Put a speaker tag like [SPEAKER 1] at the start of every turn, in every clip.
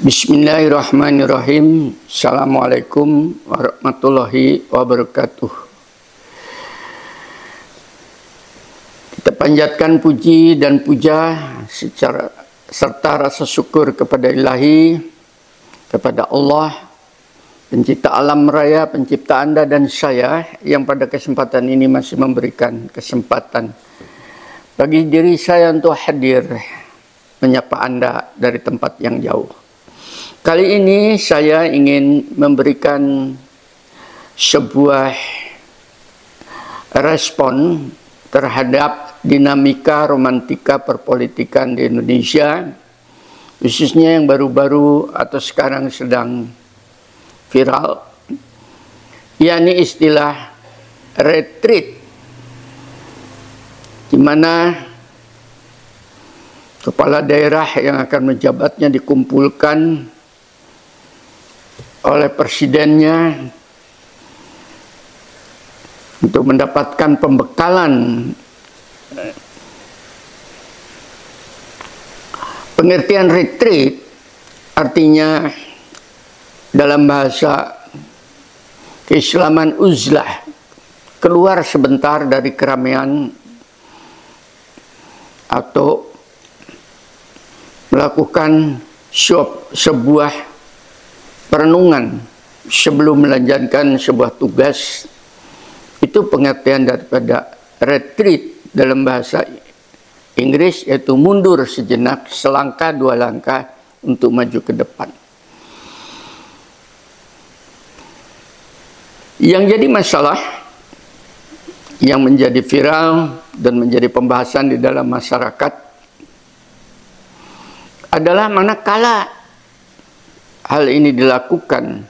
[SPEAKER 1] Bismillahirrahmanirrahim. Assalamualaikum warahmatullahi wabarakatuh. Kita panjatkan puji dan puja serta rasa syukur kepada Ilahi, kepada Allah, pencipta alam raya, pencipta Anda dan saya, yang pada kesempatan ini masih memberikan kesempatan bagi diri saya untuk hadir menyapa Anda dari tempat yang jauh. Kali ini saya ingin memberikan sebuah respon terhadap dinamika romantika perpolitikan di Indonesia, khususnya yang baru-baru atau sekarang sedang viral, yakni istilah retreat, di mana kepala daerah yang akan menjabatnya dikumpulkan oleh presidennya untuk mendapatkan pembekalan. Pengertian retreat artinya dalam bahasa keislaman uzlah, keluar sebentar dari keramaian atau melakukan sebuah perenungan sebelum melanjutkan sebuah tugas. Itu pengertian daripada retreat dalam bahasa Inggris, yaitu mundur sejenak, selangkah dua langkah untuk maju ke depan. Yang jadi masalah, yang menjadi viral dan menjadi pembahasan di dalam masyarakat adalah manakala hal ini dilakukan,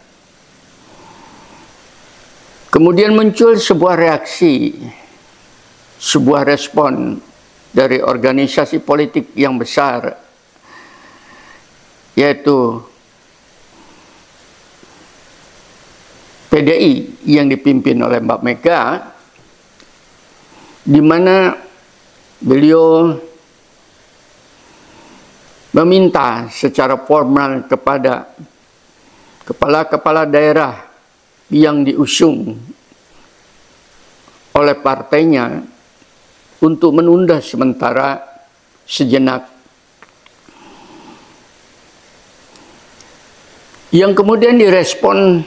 [SPEAKER 1] kemudian muncul sebuah reaksi, sebuah respon dari organisasi politik yang besar, yaitu PDI yang dipimpin oleh Mbak Mega, di mana beliau meminta secara formal kepada kepala-kepala daerah yang diusung oleh partainya untuk menunda sementara sejenak, yang kemudian direspon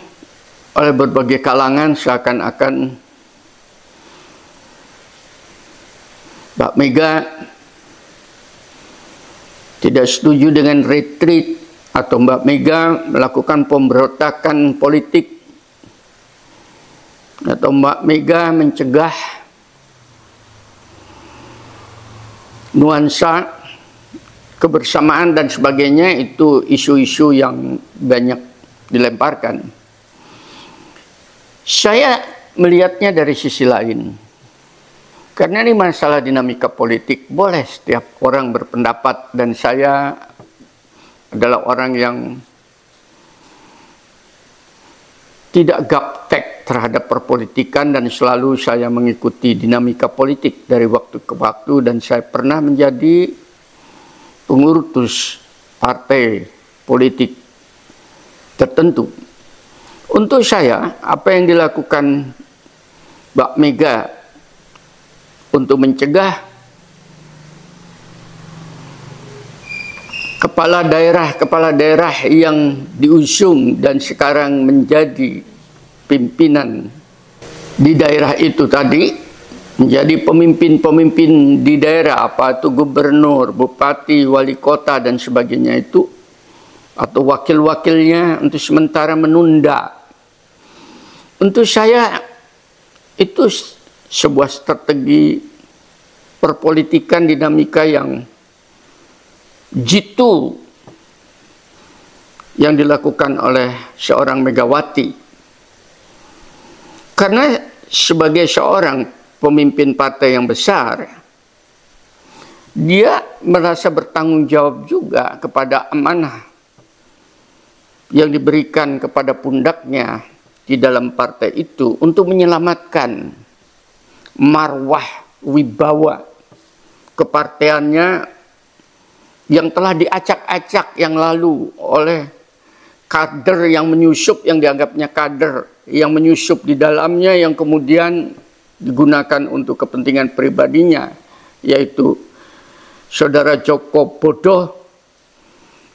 [SPEAKER 1] oleh berbagai kalangan seakan-akan Mbak Mega tidak setuju dengan retreat, atau Mbak Mega melakukan pemberontakan politik, atau Mbak Mega mencegah nuansa kebersamaan dan sebagainya. Itu isu-isu yang banyak dilemparkan. Saya melihatnya dari sisi lain. Karena ini masalah dinamika politik, boleh setiap orang berpendapat, dan saya adalah orang yang tidak gaptek terhadap perpolitikan dan selalu saya mengikuti dinamika politik dari waktu ke waktu, dan saya pernah menjadi pengurus partai politik tertentu. Untuk saya, apa yang dilakukan Mbak Mega untuk mencegah kepala daerah yang diusung dan sekarang menjadi pimpinan di daerah itu tadi, menjadi pemimpin-pemimpin di daerah, apa itu gubernur, bupati, wali kota dan sebagainya itu, atau wakil-wakilnya, untuk sementara menunda. Untuk saya itu sebuah strategi perpolitikan dinamika yang jitu yang dilakukan oleh seorang Megawati. Karena sebagai seorang pemimpin partai yang besar, dia merasa bertanggung jawab juga kepada amanah yang diberikan kepada pundaknya di dalam partai itu untuk menyelamatkan marwah wibawa kepartaiannya yang telah diacak-acak yang lalu oleh kader yang menyusup, yang dianggapnya kader yang menyusup di dalamnya, yang kemudian digunakan untuk kepentingan pribadinya, yaitu saudara Joko Bodoh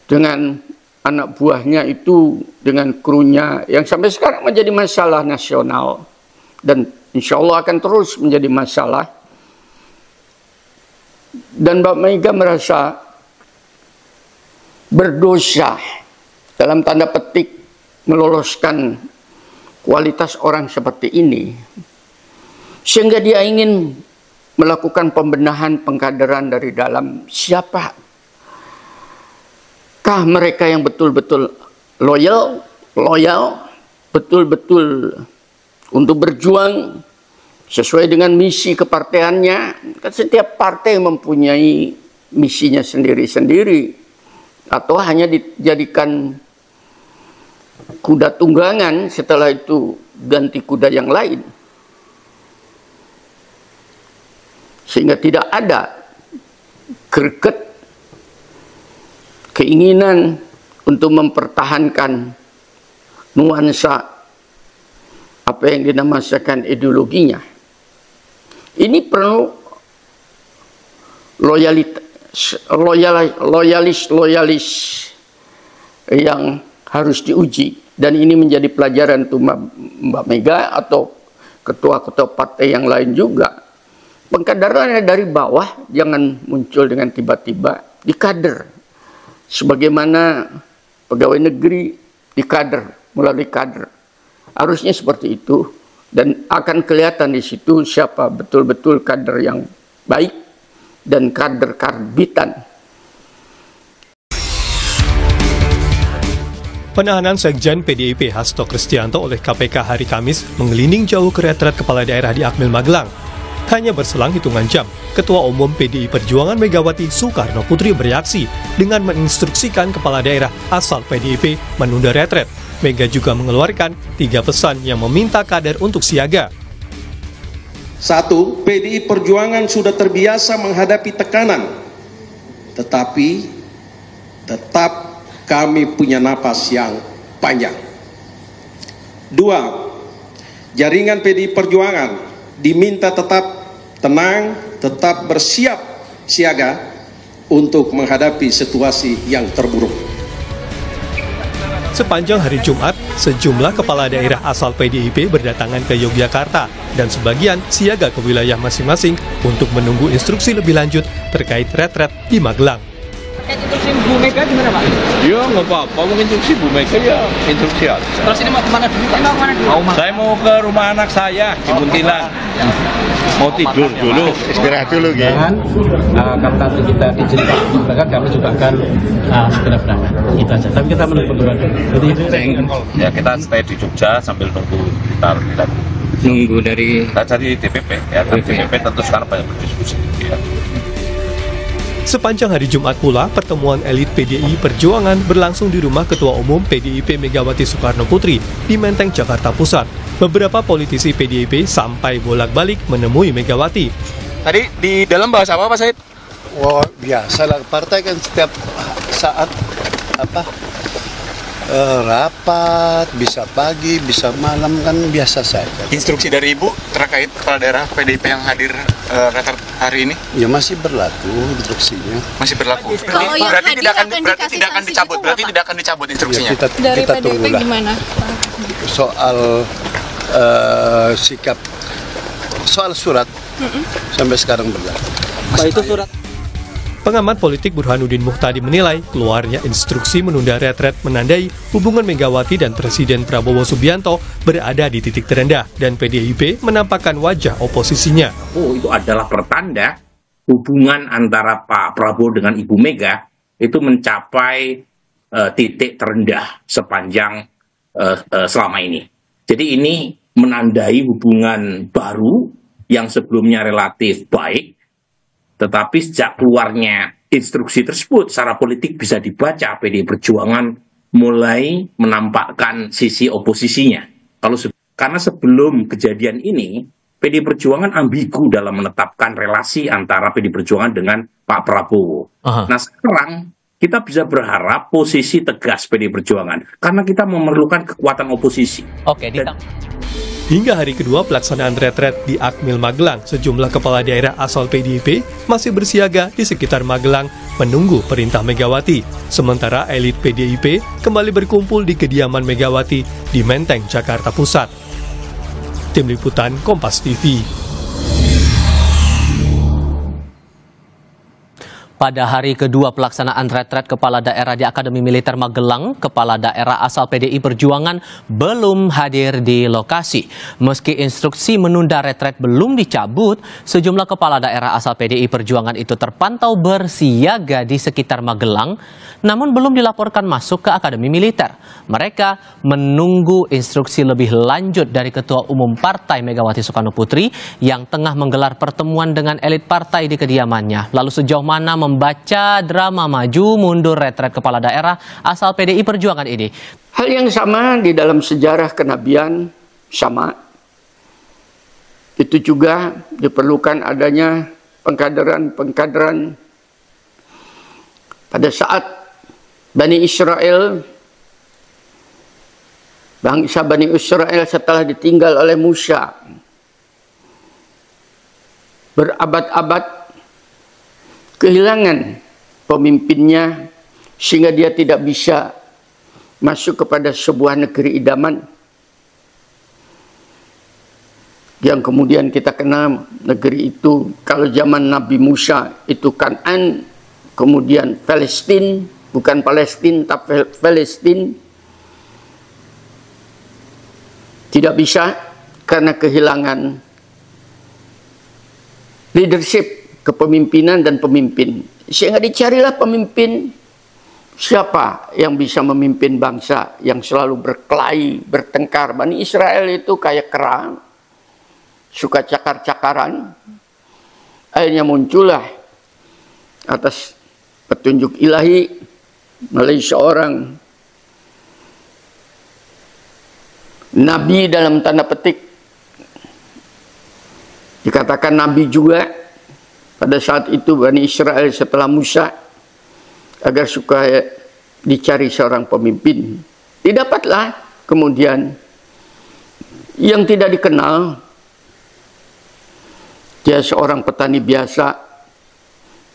[SPEAKER 1] dengan anak buahnya itu, dengan krunya, yang sampai sekarang menjadi masalah nasional dan insya Allah akan terus menjadi masalah. Dan Mbak Mega merasa berdosa dalam tanda petik meloloskan kualitas orang seperti ini, sehingga dia ingin melakukan pembenahan pengkaderan dari dalam. Siapakah mereka yang betul-betul loyal, betul-betul untuk berjuang sesuai dengan misi kepartaiannya? Kan setiap partai mempunyai misinya sendiri-sendiri, atau hanya dijadikan kuda tunggangan, setelah itu ganti kuda yang lain, sehingga tidak ada greget keinginan untuk mempertahankan nuansa apa yang dinamakan ideologinya. Ini perlu loyalis yang harus diuji, dan ini menjadi pelajaran untuk Mbak Mega atau ketua-ketua partai yang lain juga. Pengkaderannya dari bawah, jangan muncul dengan tiba-tiba di kader, sebagaimana pegawai negeri di kader, melalui kader. Harusnya seperti itu, dan akan kelihatan di situ siapa betul-betul kader yang baik dan kader karbitan.
[SPEAKER 2] Penahanan Sekjen PDIP Hasto Kristianto oleh KPK hari Kamis menggelinding jauh ke retret kepala daerah di Akmil Magelang. Hanya berselang hitungan jam, Ketua Umum PDI Perjuangan Megawati Soekarno Putri bereaksi dengan menginstruksikan kepala daerah asal PDIP menunda retret. Mega juga mengeluarkan 3 pesan yang meminta kader untuk siaga.
[SPEAKER 3] 1. PDI Perjuangan sudah terbiasa menghadapi tekanan, tetapi tetap kami punya napas yang panjang. 2. Jaringan PDI Perjuangan diminta tetap tenang, tetap bersiap siaga untuk menghadapi situasi yang terburuk.
[SPEAKER 2] Sepanjang hari Jumat, sejumlah kepala daerah asal PDIP berdatangan ke Yogyakarta dan sebagian siaga ke wilayah masing-masing untuk menunggu instruksi lebih lanjut terkait retret di Magelang.
[SPEAKER 4] Instruksi Bu Mega gimana, Pak?
[SPEAKER 5] Ya nggak apa-apa, mungkin instruksi Bu Mega ya instruksi aja.
[SPEAKER 4] Terus ini mau kemana dulu, Pak? Mau kemana dulu?
[SPEAKER 5] Saya mau ke rumah anak saya di Muntilan. Mau tidur dulu, istirahat dulu gitu.
[SPEAKER 6] Dan kalau nanti kita diizinkan bahkan kami juga akan segera berangkat. Itu aja. Tapi kita menunggu dulu. Jadi itu
[SPEAKER 5] ya kita stay di Jogja sambil nunggu kita
[SPEAKER 4] Nunggu dari
[SPEAKER 5] DPP ya. DPP tentu sekarang banyak berdiskusi. Ya.
[SPEAKER 2] Sepanjang hari Jumat pula, pertemuan elit PDI Perjuangan berlangsung di rumah Ketua Umum PDIP Megawati Soekarno Putri di Menteng, Jakarta Pusat. Beberapa politisi PDIP sampai bolak-balik menemui Megawati.
[SPEAKER 7] Tadi di dalam bahas apa, Pak Said?
[SPEAKER 8] Wah, biasa lah, partai kan setiap saat rapat, bisa pagi, bisa malam, kan biasa saja.
[SPEAKER 7] Instruksi dari Ibu terkait kepala daerah PDIP yang hadir retret hari ini?
[SPEAKER 8] Ya masih berlaku instruksinya.
[SPEAKER 7] Masih berlaku.
[SPEAKER 9] Kalau yang
[SPEAKER 7] Berarti
[SPEAKER 9] hadir
[SPEAKER 7] tidak akan dicabut.
[SPEAKER 9] itu
[SPEAKER 7] Berarti
[SPEAKER 9] apa?
[SPEAKER 7] tidak akan dicabut
[SPEAKER 8] Ya,
[SPEAKER 7] instruksinya.
[SPEAKER 9] Dari
[SPEAKER 8] kita
[SPEAKER 9] PDIP
[SPEAKER 8] tunggulah.
[SPEAKER 9] gimana?
[SPEAKER 8] Soal sikap, soal surat sampai sekarang berlaku.
[SPEAKER 4] Pak, itu surat.
[SPEAKER 2] Pengamat politik Burhanuddin Muhtadi menilai keluarnya instruksi menunda retret menandai hubungan Megawati dan Presiden Prabowo Subianto berada di titik terendah dan PDIP menampakkan wajah oposisinya.
[SPEAKER 10] Itu adalah pertanda hubungan antara Pak Prabowo dengan Ibu Mega itu mencapai titik terendah sepanjang selama ini. Jadi ini menandai hubungan baru yang sebelumnya relatif baik, tetapi sejak keluarnya instruksi tersebut secara politik bisa dibaca PDI Perjuangan mulai menampakkan sisi oposisinya. Karena sebelum kejadian ini PD Perjuangan ambigu dalam menetapkan relasi antara PD Perjuangan dengan Pak Prabowo. Nah sekarang kita bisa berharap posisi tegas PD Perjuangan karena kita memerlukan kekuatan oposisi.
[SPEAKER 2] Hingga hari kedua pelaksanaan retret di Akmil Magelang, sejumlah kepala daerah asal PDIP masih bersiaga di sekitar Magelang menunggu perintah Megawati. Sementara elit PDIP kembali berkumpul di kediaman Megawati di Menteng, Jakarta Pusat. Tim Liputan Kompas TV.
[SPEAKER 9] Pada hari kedua pelaksanaan retret kepala daerah di Akademi Militer Magelang, kepala daerah asal PDI Perjuangan belum hadir di lokasi. Meski instruksi menunda retret belum dicabut, sejumlah kepala daerah asal PDI Perjuangan itu terpantau bersiaga di sekitar Magelang, namun belum dilaporkan masuk ke Akademi Militer. Mereka menunggu instruksi lebih lanjut dari Ketua Umum Partai Megawati Soekarno Putri yang tengah menggelar pertemuan dengan elit partai di kediamannya. Lalu sejauh mana membaca drama maju mundur retret kepala daerah asal PDI Perjuangan ini?
[SPEAKER 1] Hal yang sama di dalam sejarah kenabian sama. Itu juga diperlukan adanya pengkaderan pada saat Bani Israel, bangsa Bani Israel setelah ditinggal oleh Musa berabad-abad kehilangan pemimpinnya sehingga dia tidak bisa masuk kepada sebuah negeri idaman yang kemudian kita kenal. Negeri itu kalau zaman Nabi Musa itu Kan'an, kemudian Palestina, bukan Palestina tapi Palestina, tidak bisa karena kehilangan leadership, kepemimpinan dan pemimpin. Sehingga dicarilah pemimpin, siapa yang bisa memimpin bangsa yang selalu berkelahi, bertengkar. Bani Israel itu kayak kera, suka cakar-cakaran. Akhirnya muncullah atas petunjuk ilahi melalui seorang nabi dalam tanda petik. Dikatakan nabi juga pada saat itu Bani Israel setelah Musa, agar supaya dicari seorang pemimpin. Didapatlah kemudian yang tidak dikenal. Dia seorang petani biasa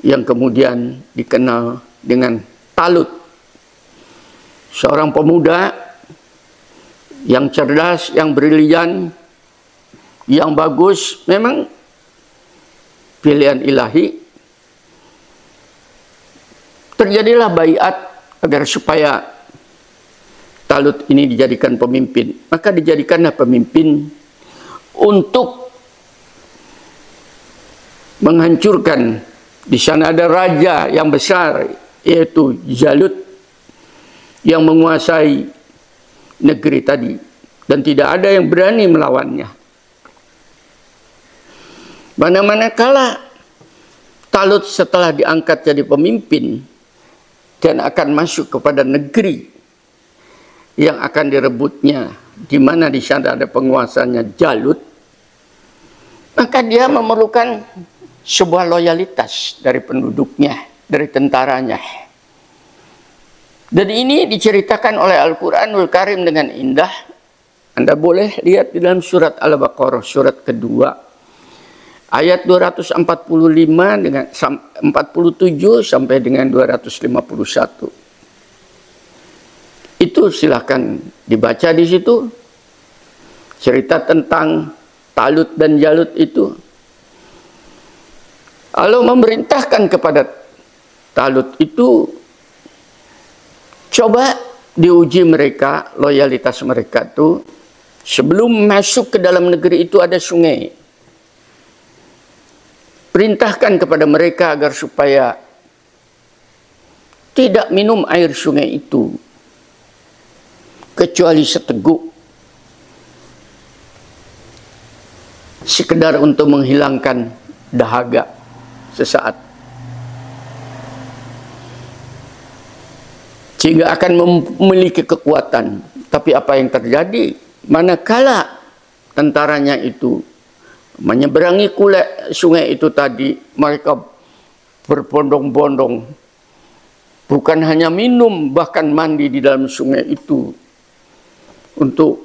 [SPEAKER 1] yang kemudian dikenal dengan Talut. Seorang pemuda yang cerdas, yang brilian, yang bagus, memang pilihan ilahi. Terjadilah baiat agar supaya Talut ini dijadikan pemimpin. Maka dijadikanlah pemimpin untuk menghancurkan. Di sana ada raja yang besar, yaitu Jalut, yang menguasai negeri tadi, dan tidak ada yang berani melawannya. Mana-mana kala Talut setelah diangkat jadi pemimpin dan akan masuk kepada negeri yang akan direbutnya, di mana di sana ada penguasanya Jalut, maka dia memerlukan sebuah loyalitas dari penduduknya, dari tentaranya. Dan ini diceritakan oleh Al-Quranul Karim dengan indah. Anda boleh lihat di dalam surat Al-Baqarah, surat kedua, ayat 245 dengan 47 sampai dengan 251. Itu silahkan dibaca di situ. Cerita tentang Talut dan Jalut itu. Allah memerintahkan kepada Talut itu, coba diuji mereka, loyalitas mereka itu. Sebelum masuk ke dalam negeri itu ada sungai. Perintahkan kepada mereka agar supaya tidak minum air sungai itu kecuali seteguk, sekedar untuk menghilangkan dahaga sesaat, sehingga akan memiliki kekuatan. Tapi apa yang terjadi manakala tentaranya itu menyeberangi sungai itu tadi, mereka berbondong-bondong, bukan hanya minum, bahkan mandi di dalam sungai itu untuk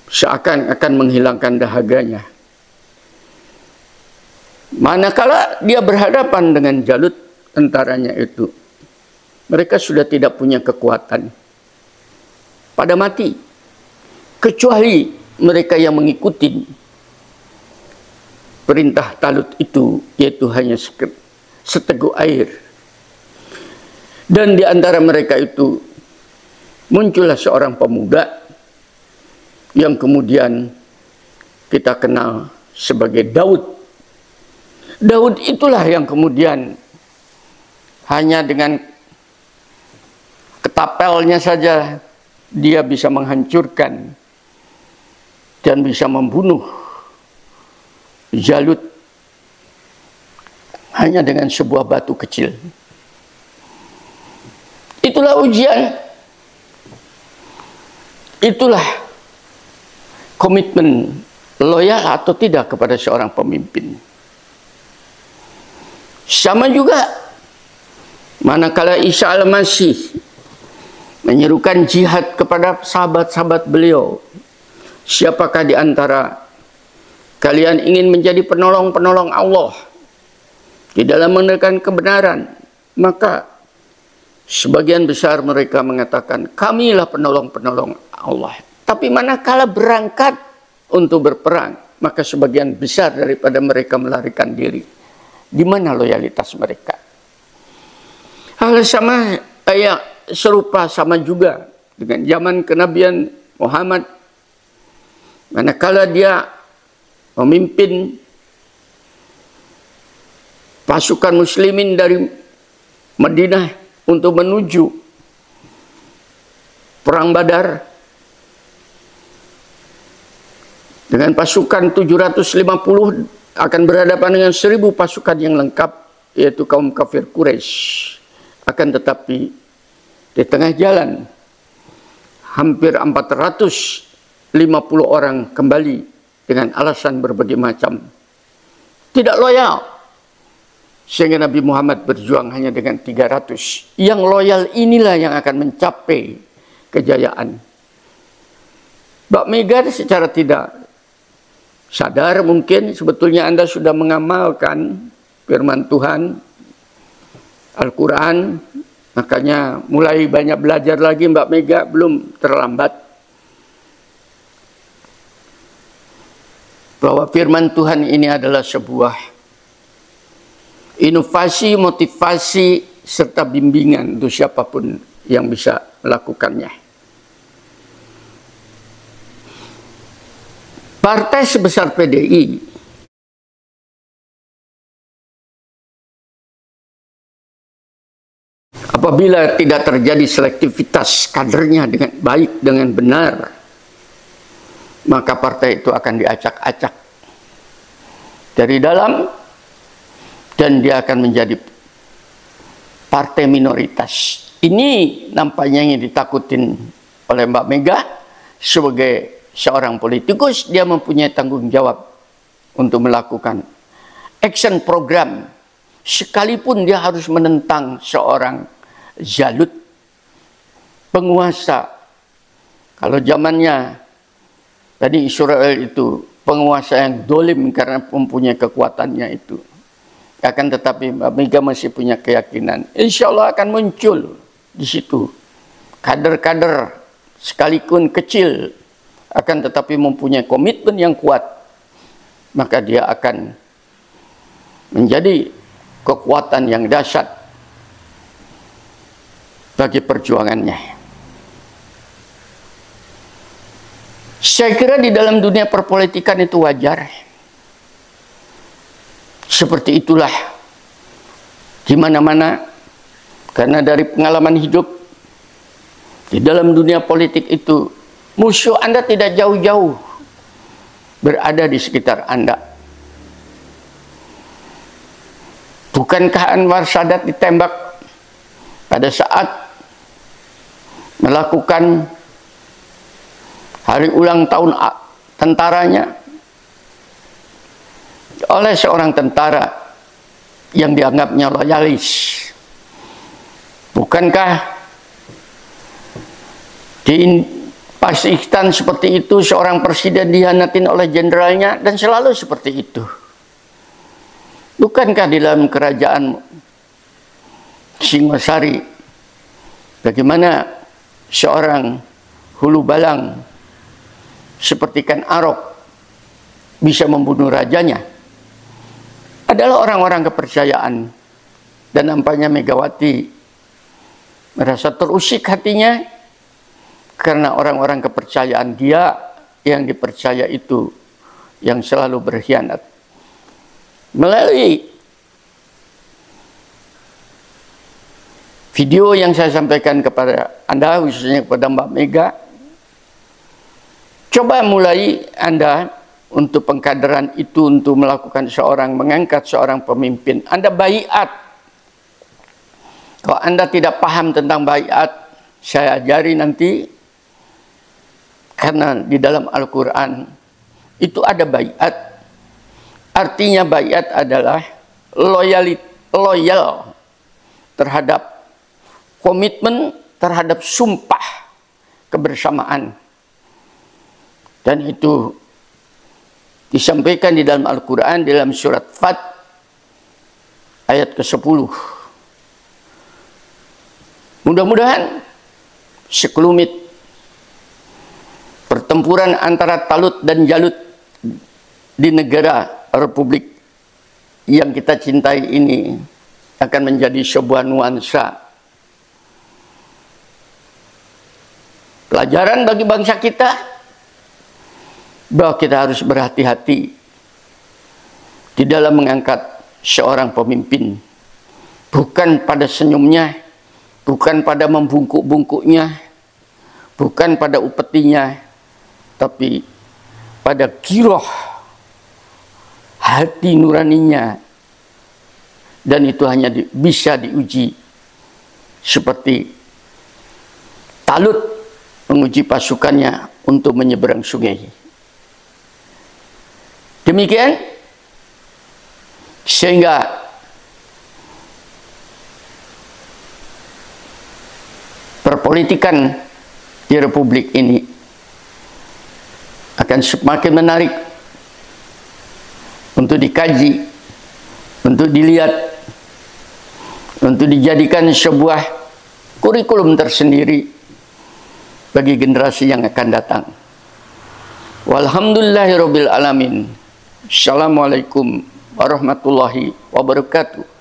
[SPEAKER 1] seakan-akan menghilangkan dahaganya. Manakala dia berhadapan dengan Jalut, tentaranya itu, mereka sudah tidak punya kekuatan, pada mati, kecuali mereka yang mengikuti perintah Talut itu, yaitu hanya seteguk air. Dan di antara mereka itu muncullah seorang pemuda yang kemudian kita kenal sebagai Daud. Daud itulah yang kemudian hanya dengan ketapelnya saja dia bisa menghancurkan dan bisa membunuh Jalut hanya dengan sebuah batu kecil. Itulah ujian, itulah komitmen loyal atau tidak kepada seorang pemimpin. Sama juga manakala Isa Al-Masih menyerukan jihad kepada sahabat-sahabat beliau, siapakah di antara kalian ingin menjadi penolong-penolong Allah di dalam menegakkan kebenaran? Maka sebagian besar mereka mengatakan, kamilah penolong-penolong Allah. Tapi manakala berangkat untuk berperang, maka sebagian besar daripada mereka melarikan diri. Di mana loyalitas mereka? Hal sama, serupa sama juga dengan zaman kenabian Muhammad. Manakala dia memimpin pasukan muslimin dari Madinah untuk menuju perang Badar dengan pasukan 750 akan berhadapan dengan 1000 pasukan yang lengkap, yaitu kaum kafir Quraisy. Akan tetapi di tengah jalan hampir 450 orang kembali dengan alasan berbagai macam, tidak loyal, sehingga Nabi Muhammad berjuang hanya dengan 300. Yang loyal inilah yang akan mencapai kejayaan. Mbak Mega secara tidak sadar mungkin sebetulnya Anda sudah mengamalkan firman Tuhan, Al-Quran, makanya mulai banyak belajar lagi Mbak Mega, belum terlambat. Bahwa firman Tuhan ini adalah sebuah inovasi, motivasi, serta bimbingan untuk siapapun yang bisa melakukannya. Partai sebesar PDI apabila tidak terjadi selektivitas kadernya dengan baik, dengan benar, maka partai itu akan diacak-acak dari dalam, dan dia akan menjadi partai minoritas. Ini nampaknya yang ditakutin oleh Mbak Mega. Sebagai seorang politikus, dia mempunyai tanggung jawab untuk melakukan action program, sekalipun dia harus menentang seorang Jalut, penguasa. Kalau zamannya tadi Israel itu penguasa yang dolim karena mempunyai kekuatannya itu. Akan tetapi Mbak Mega masih punya keyakinan, insya Allah akan muncul di situ kader-kader sekalipun kecil, akan tetapi mempunyai komitmen yang kuat, maka dia akan menjadi kekuatan yang dahsyat bagi perjuangannya. Saya kira di dalam dunia perpolitikan itu wajar. Seperti itulah di mana-mana, karena dari pengalaman hidup di dalam dunia politik itu, musuh Anda tidak jauh-jauh berada di sekitar Anda. Bukankah Anwar Sadat ditembak pada saat melakukan hari ulang tahun tentaranya oleh seorang tentara yang dianggapnya loyalis. Bukankah di Pakistan seperti itu, seorang presiden dihianatin oleh jenderalnya dan selalu seperti itu? Bukankah di dalam kerajaan Singosari bagaimana seorang hulu balang seperti Ken Arok bisa membunuh rajanya? Adalah orang-orang kepercayaan, dan nampaknya Megawati merasa terusik hatinya karena orang-orang kepercayaan dia yang dipercaya itu yang selalu berkhianat. Melalui video yang saya sampaikan kepada Anda, khususnya kepada Mbak Mega, coba mulai Anda untuk pengkaderan itu, untuk melakukan mengangkat seorang pemimpin. Anda baiat. Kalau Anda tidak paham tentang baiat, saya ajari nanti, karena di dalam Al-Quran itu ada baiat. Artinya baiat adalah loyal terhadap komitmen, terhadap sumpah kebersamaan. Dan itu disampaikan di dalam Al-Quran, dalam surat Fat ayat ke-10. Mudah-mudahan sekelumit pertempuran antara Talut dan Jalut di negara Republik yang kita cintai ini akan menjadi sebuah nuansa pelajaran bagi bangsa kita, bahwa kita harus berhati-hati di dalam mengangkat seorang pemimpin, bukan pada senyumnya, bukan pada membungkuk-bungkuknya, bukan pada upetinya, tapi pada giroh hati nuraninya. Dan itu hanya bisa diuji seperti Talut menguji pasukannya untuk menyeberang sungai. Demikian sehingga perpolitikan di Republik ini akan semakin menarik untuk dikaji, untuk dilihat, untuk dijadikan sebuah kurikulum tersendiri bagi generasi yang akan datang. Walhamdulillahirabbil alamin. Assalamualaikum warahmatullahi wabarakatuh.